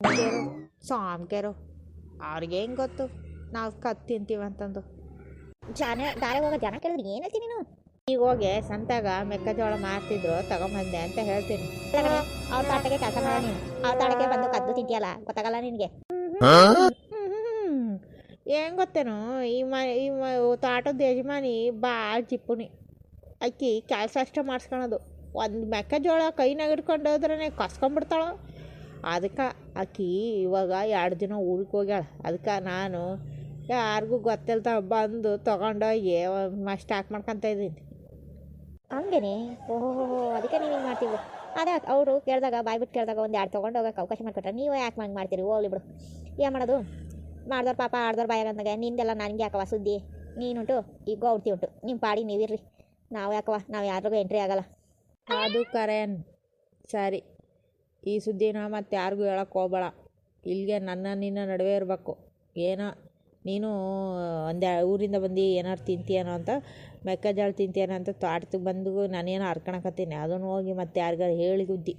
ಮುದೇರು ಸಾಮ್ಕೆರು ಅವ್ರಿಗೆ ಹೆಂಗೆ ಗೊತ್ತು ನಾವು ಕತ್ತು ತಿಂತೀವಿ ಅಂತಂದು. ದಾರೆ ಹೋಗೋ ಜನ ಕೇಳಿದ್ರೆ ಏನು ಹೇಳ್ತೀನಿ ನೀನು? ಈಗ ಹೋಗಿ ಸಂತಾಗ ಮೆಕ್ಕೆಜೋಳ ಮಾರ್ತಿದ್ರು ತಗೊಂಬಂದೆ ಅಂತ ಹೇಳ್ತೀನಿ. ಅವ್ರ ತಾಟಕ್ಕೆ ಕೆಲಸ ಮಾಡ ನೀನು, ಅವ್ರ ತಾಟಕ್ಕೆ ಬಂದು ಕದ್ದು ತಿಂತೀಯಲ್ಲ, ಗೊತ್ತಾಗಲ್ಲ ನಿನಗೆ. ಹೆಂಗೆ ಗೊತ್ತೇನು, ತೋಟದ ಯಜಮಾನಿ ಭಾಳ ಚಿಪ್ಪುನಿ. ಅಕ್ಕಿ ಕೆಲಸ ಅಷ್ಟೇ ಮಾಡಿಸ್ಕೊಳೋದು. ಒಂದು ಮೆಕ್ಕೆಜೋಳ ಕೈನಾಗ ಹಿಡ್ಕೊಂಡು ಹೋದ್ರೇ ಕಸ್ಕೊಂಡ್ಬಿಡ್ತಾಳೆ. ಅದಕ್ಕೆ ಅಕ್ಕಿ ಇವಾಗ 2 ದಿನ ಊರಿಗೆ ಹೋಗ್ಯಾಳ. ಅದಕ್ಕೆ ನಾನು ಯಾರಿಗೂ ಗೊತ್ತಿಲ್ದ ಬಂದು ತೊಗೊಂಡೋಗಿ ಸ್ಟಾಕ್ ಮಾಡ್ಕೊತ ಇದ್ದೀನಿ. ಹಂಗೇನೆ? ಓಹೋ, ಅದಕ್ಕೆ ನೀವು ಹಿಂಗೆ ಮಾಡ್ತೀವಿ. ಅದೇ ಅವರು ಕೇಳಿದಾಗ ಬಾಯ್ಬಿಟ್ಟು ಕೇಳಿದಾಗ ಒಂದು 2 ತೊಗೊಂಡು ಹೋಗೋಕೆ ಅವಕಾಶ ಮಾಡಿಕೊಟ್ರೆ ನೀವು ಯಾಕೆ ಹಂಗೆ ಮಾಡ್ತೀರಿ? ಹೋಗ್ಲಿ ಬಿಡು, ಏನು ಮಾಡೋದು. ಮಾಡ್ದವ್ರು ಪಾಪ ಆಡ್ದವ್ರು ಬಾಯಾಗ ಅಂದಾಗ ನಿಂದೆಲ್ಲ ನನಗೆ ಯಾಕವ ಸುದ್ದಿ? ನೀನುಂಟು ಈಗ ಔಡ್ತಿ ಉಂಟು, ನಿಮ್ಮ ಪಾಡಿ ನೀವಿರ್ರಿ. ನಾವು ಯಾಕವ, ನಾವು ಯಾರಿಗೂ ಎಂಟ್ರಿ ಆಗಲ್ಲ. ಅದು ಕರೇನ್ ಸರಿ. ಈ ಸುದ್ದಿನ ಮತ್ತೆ ಯಾರಿಗೂ ಹೇಳಕ್ಕೆ ಹೋಗ್ಬೇಡ. ಇಲ್ಲಿಗೆ ನನ್ನ ನಿನ್ನ ನಡುವೆ ಇರಬೇಕು. ಏನೋ ನೀನು ಒಂದು ಊರಿಂದ ಬಂದು ಏನಾರು ತಿಂತೀಯನೋ ಅಂತ, ಮೆಕ್ಕೆಜೋಳ ತಿಂತೀಯನೋ ಅಂತ ತೋಟಕ್ಕೆ ಬಂದು ನಾನೇನೋ ಹರ್ಕೊಳಕತ್ತೀನಿ. ಅದನ್ನು ಹೋಗಿ ಮತ್ತೆ ಯಾರಿಗಾರು ಹೇಳಿ ಗುದ್ದಿ